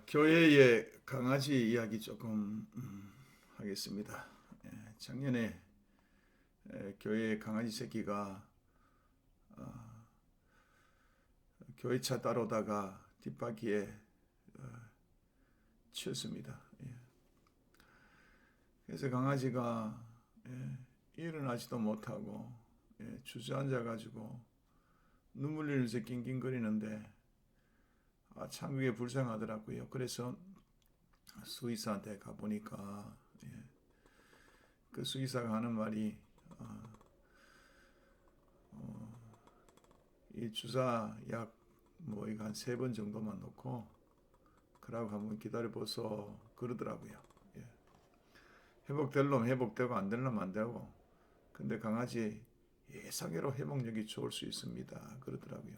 교회의 강아지 이야기 조금 하겠습니다. 작년에 교회의 강아지 새끼가 교회 차 따라오다가 뒷바퀴에 치였습니다. 그래서 강아지가 일어나지도 못하고 주저앉아가지고 눈물 흘리면서 낑낑거리는데 참 그게 불쌍하더라고요. 그래서 수의사한테 가보니까 그 수의사가 하는 말이 이 주사 약 이거 한 3번 정도만 놓고 그러고 한번 기다려보소 그러더라고요. 회복될 놈 회복되고 안 될 놈 안 되고, 근데 강아지 예상외로 회복력이 좋을 수 있습니다 그러더라고요.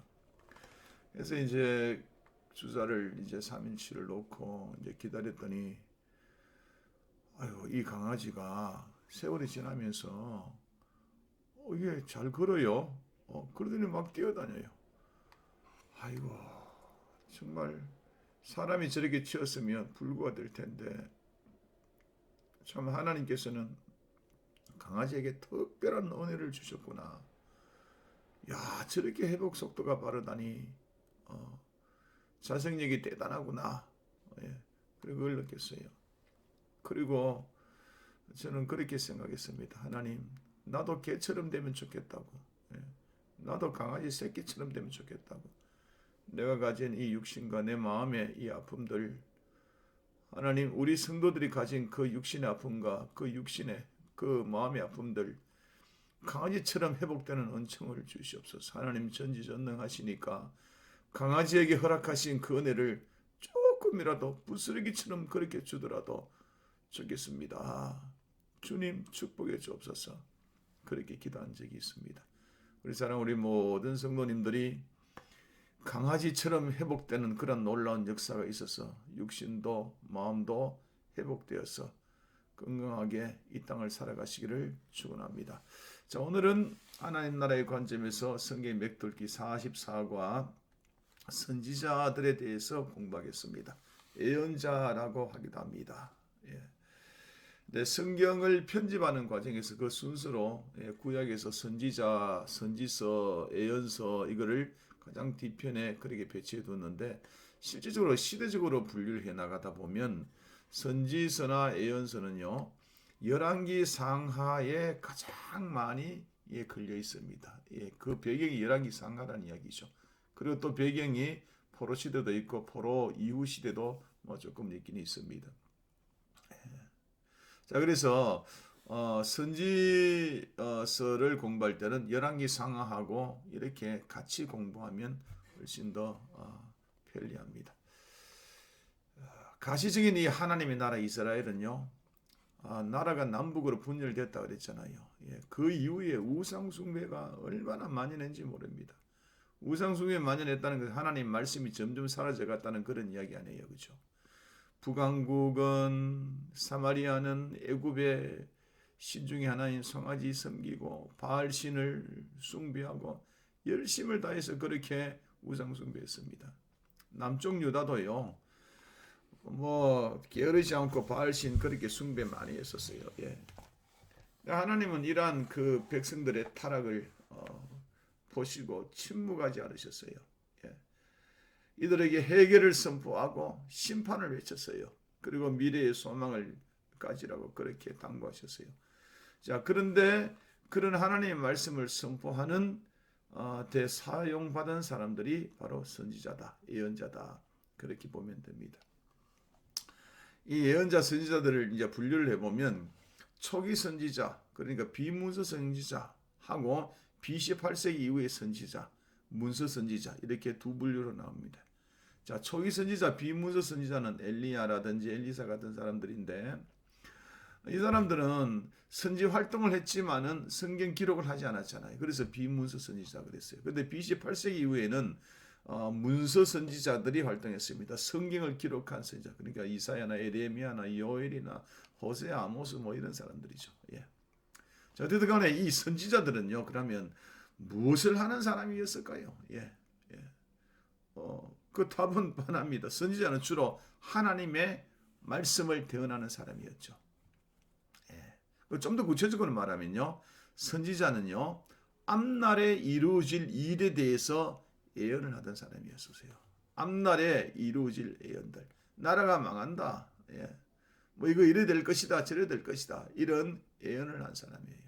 그래서 이제 주사를 이제 3일치를 놓고 이제 기다렸더니 이 강아지가 세월이 지나면서 이게 잘 걸어요. 그러더니 막 뛰어다녀요. 아이고, 정말 사람이 저렇게 치었으면 불구가 될 텐데 참 하나님께서는 강아지에게 특별한 은혜를 주셨구나. 야, 저렇게 회복 속도가 빠르다니 자생력이 대단하구나. 그걸 느꼈어요. 그리고 저는 그렇게 생각했습니다. 하나님, 나도 개처럼 되면 좋겠다고. 나도 강아지 새끼처럼 되면 좋겠다고. 내가 가진 이 육신과 내 마음의 이 아픔들, 하나님, 우리 성도들이 가진 그 육신의 아픔과 그 육신의 그 마음의 아픔들, 강아지처럼 회복되는 은총을 주시옵소서. 하나님 전지전능하시니까 강아지에게 허락하신 그 은혜를 조금이라도 부스러기처럼 그렇게 주더라도 좋겠습니다. 주님 축복해 주옵소서. 그렇게 기도한 적이 있습니다. 우리 사랑 우리 모든 성도님들이 강아지처럼 회복되는 그런 놀라운 역사가 있어서 육신도 마음도 회복되어서 건강하게 이 땅을 살아가시기를 축원합니다. 자, 오늘은 하나님 나라의 관점에서 성경 맥돌기 44과 선지자들에 대해서 공부하겠습니다. 예언자라고 하기도 합니다. 네, 성경을 편집하는 과정에서 그 순서로 구약에서 선지자, 선지서, 예언서 이거를 가장 뒤편에 그렇게 배치해 뒀는데, 실질적으로 시대적으로 분류를 해 나가다 보면 선지서나 예언서는요 열왕기 상하에 가장 많이 걸려 있습니다. 그 배경이 열왕기 상하라는 이야기죠. 그리고 또 배경이 포로 시대도 있고 포로 이후 시대도 조금 있긴 있습니다. 자, 그래서 선지서를 공부할 때는 열왕기 상하하고 이렇게 같이 공부하면 훨씬 더 편리합니다. 가시적인 이 하나님의 나라 이스라엘은요, 나라가 남북으로 분열됐다 그랬잖아요. 그 이후에 우상숭배가 얼마나 만연했는지 모릅니다. 우상숭배 만연했다는 것은 하나님 말씀이 점점 사라져갔다는 그런 이야기 아니에요, 그렇죠? 북왕국은 사마리아는 애굽의 신 중에 하나인 송아지 섬기고 바알신을 숭배하고 열심을 다해서 그렇게 우상숭배했습니다. 남쪽 유다도요, 게으르지 않고 바알신 그렇게 숭배 많이 했었어요. 하나님은 이러한 그 백성들의 타락을 보시고 침묵하지 않으셨어요. 이들에게 해결을 선포하고 심판을 외쳤어요. 그리고 미래의 소망을 가지라고 그렇게 당부하셨어요. 자, 그런데 그런 하나님의 말씀을 선포하는 대사용받은 사람들이 바로 선지자다, 예언자다, 그렇게 보면 됩니다. 이 예언자 선지자들을 이제 분류를 해보면 초기 선지자, 그러니까 비문서 선지자하고 BC 8세기 이후의 선지자, 문서 선지자, 이렇게 두 분류로 나옵니다. 자, 초기 선지자, 비문서 선지자는 엘리야라든지 엘리사 같은 사람들인데, 이 사람들은 선지 활동을 했지만은 성경 기록을 하지 않았잖아요. 그래서 비문서 선지자 그랬어요. 그런데 BC 8세기 이후에는 문서 선지자들이 활동했습니다. 성경을 기록한 선지자, 그러니까 이사야나 에레미야나 요엘이나 호세, 아모스 이런 사람들이죠. 자, 어쨌든 간에 이 선지자들은요, 그러면 무엇을 하는 사람이었을까요? 그 답은 뻔합니다. 선지자는 주로 하나님의 말씀을 대언하는 사람이었죠. 좀 더 구체적으로 말하면요, 선지자는요 앞날에 이루어질 일에 대해서 예언을 하던 사람이었어요. 앞날에 이루어질 예언들, 나라가 망한다, 뭐 이거 이래 될 것이다, 저래 될 것이다, 이런 예언을 한 사람이에요.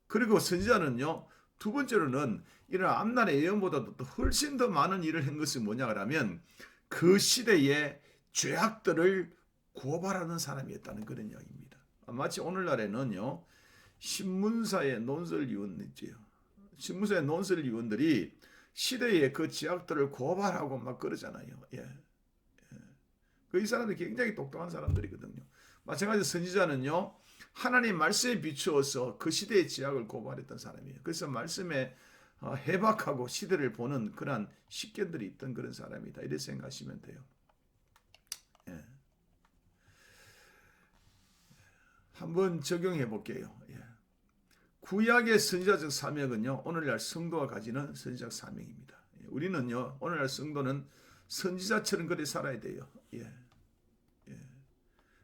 그리고 선지자는요, 두 번째로는 이런 앞날의 예언보다도 훨씬 더 많은 일을 한 것이 뭐냐 하면 그 시대의 죄악들을 고발하는 사람이었다는 그런 이야기입니다. 마치 오늘날에는요, 신문사의 논설위원이지요. 신문사의 논설위원들이 시대의 그 죄악들을 고발하고 막 그러잖아요. 이 사람들이 굉장히 똑똑한 사람들이거든요. 마찬가지로 선지자는요, 하나님 말씀에 비추어서 그 시대의 죄악을 고발했던 사람이에요. 그래서 말씀에 해박하고 시대를 보는 그러한 식견들이 있던 그런 사람이다, 이렇게 생각하시면 돼요. 한번 적용해 볼게요. 구약의 선지자적 사명은요, 오늘날 성도가 가지는 선지자적 사명입니다. 우리는요, 오늘날 성도는 선지자처럼 그렇게 살아야 돼요.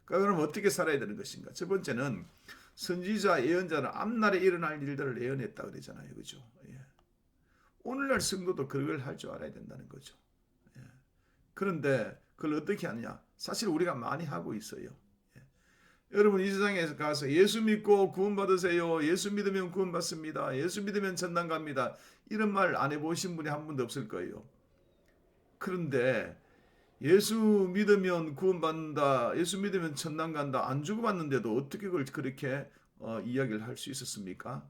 그럼 어떻게 살아야 되는 것인가? 첫 번째는 선지자, 예언자는 앞날에 일어날 일들을 예언했다 그러잖아요, 그죠? 오늘날 성도도 그걸 할 줄 알아야 된다는 거죠. 그런데 그걸 어떻게 하느냐? 사실 우리가 많이 하고 있어요. 여러분, 이 세상에 가서 예수 믿고 구원 받으세요. 예수 믿으면 구원 받습니다. 예수 믿으면 천당 갑니다. 이런 말 안 해보신 분이 한 분도 없을 거예요. 그런데 예수 믿으면 구원 받는다, 예수 믿으면 천당 간다, 안 주고받는데도 어떻게 그걸 그렇게 이야기를 할 수 있었습니까?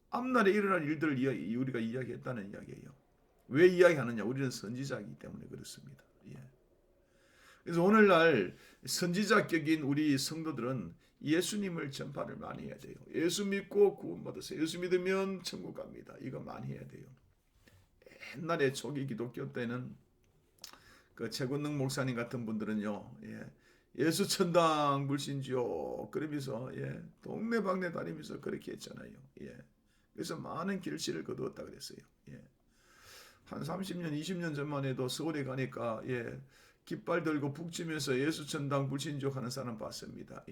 앞날에 일어날 일들을 우리가 이야기했다는 이야기예요. 왜 이야기하느냐? 우리는 선지자이기 때문에 그렇습니다. 그래서 오늘날 선지자격인 우리 성도들은 예수님을 전파를 많이 해야 돼요. 예수 믿고 구원 받으세요. 예수 믿으면 천국 갑니다. 이거 많이 해야 돼요. 옛날에 초기 기독교 때는 그 최권능 목사님 같은 분들은요, 예수 천당 불신지요 그러면서 동네방네 다니면서 그렇게 했잖아요. 그래서 많은 결실을 거두었다 그랬어요. 한 30년, 20년 전만 해도 서울에 가니까 깃발 들고 북치면서 예수 천당 불신지요 하는 사람 봤습니다.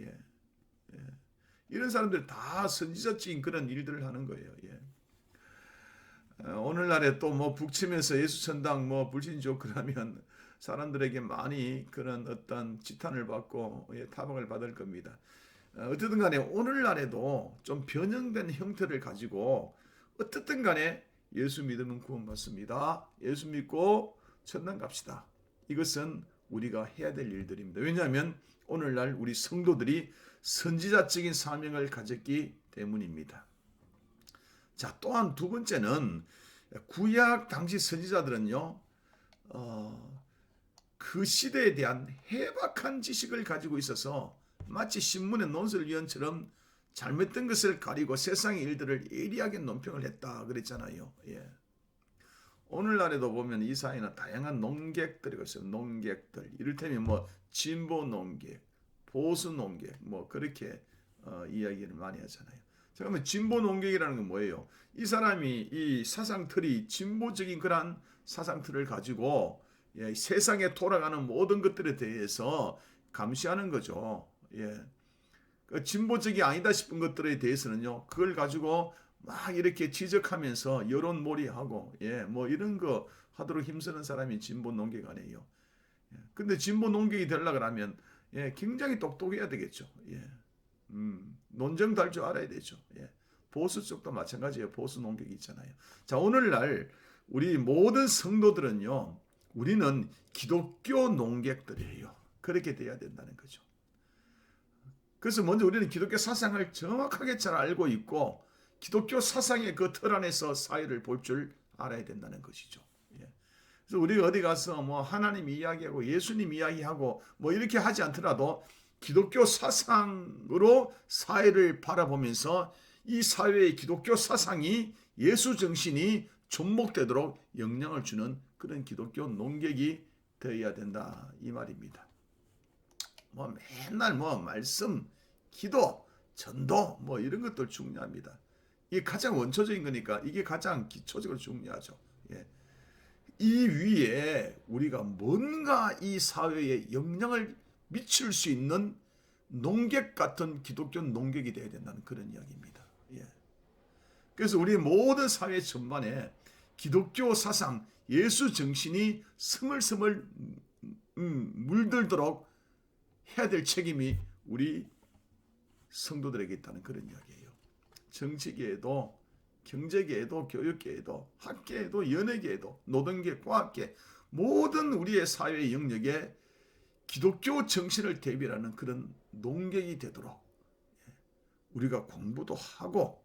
이런 사람들 다 선지자적인 그런 일들을 하는 거예요. 오늘날에 또 뭐 북치면서 예수 천당 뭐 불신지요 그러면 사람들에게 많이 그런 어떤 지탄을 받고 타박을 받을 겁니다. 어쨌든 간에 오늘날에도 좀 변형된 형태를 가지고 어쨌든 간에 예수 믿으면 구원 받습니다. 예수 믿고 천당 갑시다. 이것은 우리가 해야 될 일들입니다. 왜냐하면 오늘날 우리 성도들이 선지자적인 사명을 가졌기 때문입니다. 자, 또한 두 번째는 구약 당시 선지자들은요, 그 시대에 대한 해박한 지식을 가지고 있어서 마치 신문의 논설위원처럼 잘못된 것을 가리고 세상의 일들을 예리하게 논평을 했다 그랬잖아요. 오늘날에도 보면 이 사회는 다양한 논객들이 있어요. 논객들, 이를테면 뭐 진보 논객, 보수 논객, 뭐 그렇게 이야기를 많이 하잖아요. 그러면 진보 논객이라는 건 뭐예요? 이 사람이 이 사상틀이 진보적인 그런 사상틀을 가지고 세상에 돌아가는 모든 것들에 대해서 감시하는 거죠. 그 진보적이 아니다 싶은 것들에 대해서는요, 그걸 가지고 막 이렇게 지적하면서 여론몰이하고 뭐 이런 거 하도록 힘쓰는 사람이 진보 논객 아니에요. 근데 진보 논객이 되려고 하면 굉장히 똑똑해야 되겠죠. 논정도 할 줄 알아야 되죠. 보수 쪽도 마찬가지예요. 보수 논객이 있잖아요. 자, 오늘날 우리 모든 성도들은요, 우리는 기독교 논객들이에요. 그렇게 돼야 된다는 거죠. 그래서 먼저 우리는 기독교 사상을 정확하게 잘 알고 있고 기독교 사상의 그 틀 안에서 사회를 볼 줄 알아야 된다는 것이죠. 그래서 우리가 어디 가서 뭐 하나님 이야기하고 예수님 이야기하고 뭐 이렇게 하지 않더라도 기독교 사상으로 사회를 바라보면서 이 사회의 기독교 사상이 예수 정신이 접목되도록 영향을 주는 그런 기독교 논객이 되어야 된다, 이 말입니다. 뭐 맨날 뭐 말씀, 기도, 전도 뭐 이런 것들 중요합니다. 이게 가장 원초적인 거니까 이게 가장 기초적으로 중요하죠. 예. 이 위에 우리가 뭔가 이 사회에 영향을 미칠 수 있는 농객 같은 기독교 농객이 되어야 된다는 그런 이야기입니다. 예. 그래서 우리 모든 사회 전반에 기독교 사상, 예수 정신이 스물스물 물들도록 해야 될 책임이 우리 성도들에게 있다는 그런 이야기예요. 정치계에도 경제계에도 교육계에도 학계에도 연예계에도 노동계, 과학계 모든 우리의 사회 영역에 기독교 정신을 대비하는 그런 농객이 되도록 우리가 공부도 하고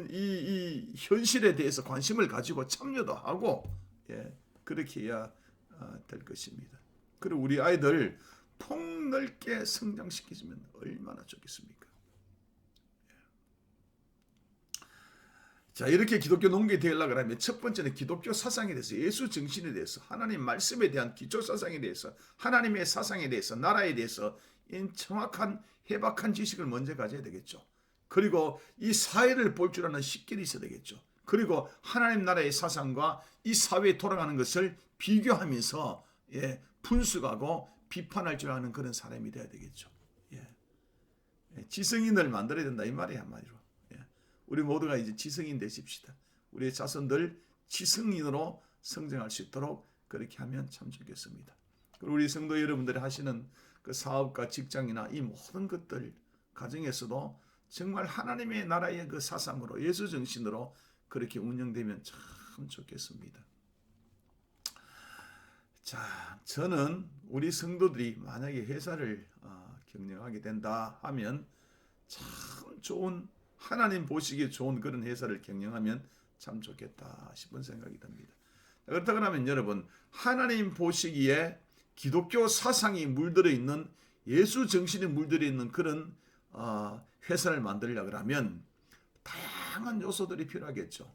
이 현실에 대해서 관심을 가지고 참여도 하고 그렇게 해야 될 것입니다. 그리고 우리 아이들 폭넓게 성장시키면 얼마나 좋겠습니까? 자, 이렇게 기독교 농객이 되려고 하면 첫 번째는 기독교 사상에 대해서, 예수 정신에 대해서, 하나님 말씀에 대한 기초 사상에 대해서, 하나님의 사상에 대해서, 나라에 대해서 정확한 해박한 지식을 먼저 가져야 되겠죠. 그리고 이 사회를 볼 줄 아는 식견이 있어야 되겠죠. 그리고 하나님 나라의 사상과 이 사회에 돌아가는 것을 비교하면서 분석하고 비판할 줄 아는 그런 사람이 돼야 되겠죠. 지성인을 만들어야 된다 이 말이야, 한마디로. 우리 모두가 이제 지성인 되십시다. 우리의 자손들 지성인으로 성장할 수 있도록 그렇게 하면 참 좋겠습니다. 그리고 우리 성도 여러분들이 하시는 그 사업과 직장이나 이 모든 것들 가정에서도 정말 하나님의 나라의 그 사상으로, 예수 정신으로 그렇게 운영되면 참 좋겠습니다. 자, 저는 우리 성도들이 만약에 회사를 경영하게 된다 하면 참 좋은, 하나님 보시기에 좋은 그런 회사를 경영하면 참 좋겠다 싶은 생각이 듭니다. 그렇다고 하면 여러분, 하나님 보시기에 기독교 사상이 물들어 있는, 예수 정신이 물들어 있는 그런 회사를 만들려고 하면 다양한 요소들이 필요하겠죠.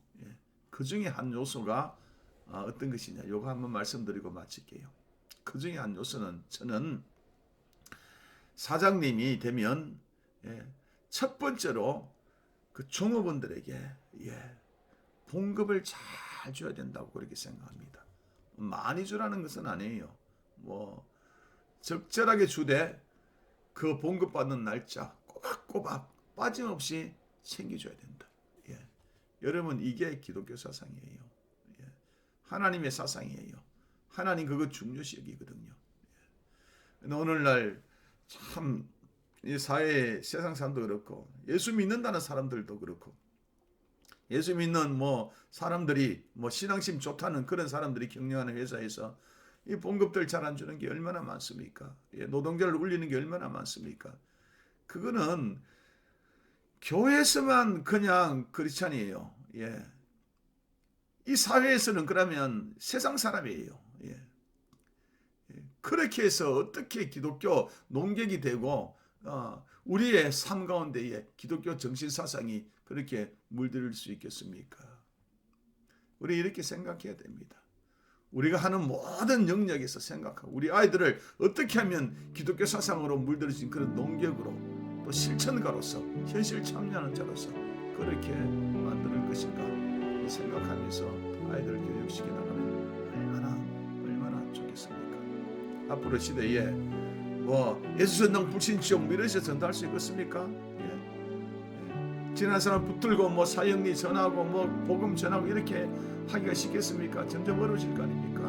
그 중에 한 요소가 어떤 것이냐, 요거 한번 말씀드리고 마칠게요. 그 중에 한 요소는, 저는 사장님이 되면 첫 번째로 그 종업원들에게 봉급을 잘 줘야 된다고 그렇게 생각합니다. 많이 주라는 것은 아니에요. 뭐 적절하게 주되 그 봉급 받는 날짜 꼬박꼬박 빠짐없이 챙겨줘야 된다. 여러분, 이게 기독교 사상이에요. 하나님의 사상이에요. 하나님 그거 중요시 여기거든요. 오늘날 참 이 사회, 세상 사람도 그렇고, 예수 믿는다는 사람들도 그렇고, 예수 믿는 사람들이 신앙심 좋다는 그런 사람들이 경영하는 회사에서 이 봉급들 잘 안 주는 게 얼마나 많습니까? 노동자를 울리는 게 얼마나 많습니까? 그거는 교회에서만 그냥 크리스찬이에요. 이 사회에서는 그러면 세상 사람이에요. 그렇게 해서 어떻게 기독교 농객이 되고 우리의 삶 가운데에 기독교 정신 사상이 그렇게 물들 수 있겠습니까? 우리 이렇게 생각해야 됩니다. 우리가 하는 모든 영역에서 생각하고, 우리 아이들을 어떻게 하면 기독교 사상으로 물들어진 그런 농객으로, 또 실천가로서, 현실 참여하는 자로서 그렇게 만들 것인가 생각하면서 아이들을 교육시켜 나가면 얼마나 좋겠습니까? 앞으로 시대에 예수 전당 불신지옥 이래서 전달할 수 있겠습니까? 지난 사람 붙들고 사형리 전하고 복음 전하고 이렇게 하기가 쉽겠습니까? 점점 어려워질 거 아닙니까?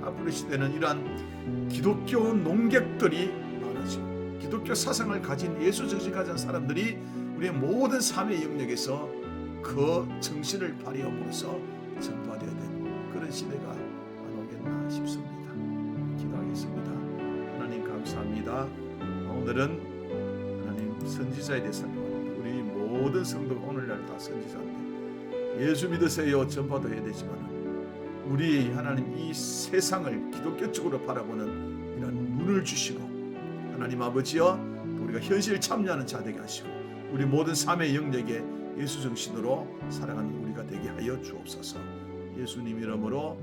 앞으로 시대는 이러한 기독교 농객들이 많아지고, 기독교 사상을 가진, 예수 정신 가진 사람들이 우리의 모든 삶의 영역에서 그 정신을 발휘함으로써 전파되어야 되는 그런 시대가 안 오겠나 싶습니다. 기도하겠습니다. 하나님 감사합니다. 오늘은 하나님 선지자에 대해서 살펴봤는데, 우리 모든 성도가 오늘날 다 선지자인데 예수 믿으세요 전파도 해야 되지만, 우리 하나님 이 세상을 기독교적으로 바라보는 이런 눈을 주시고, 하나님 아버지여 우리가 현실 참여하는 자 되게 하시고, 우리 모든 삶의 영역에 예수 정신으로 살아가는 우리가 되게 하여 주옵소서. 예수님 이름으로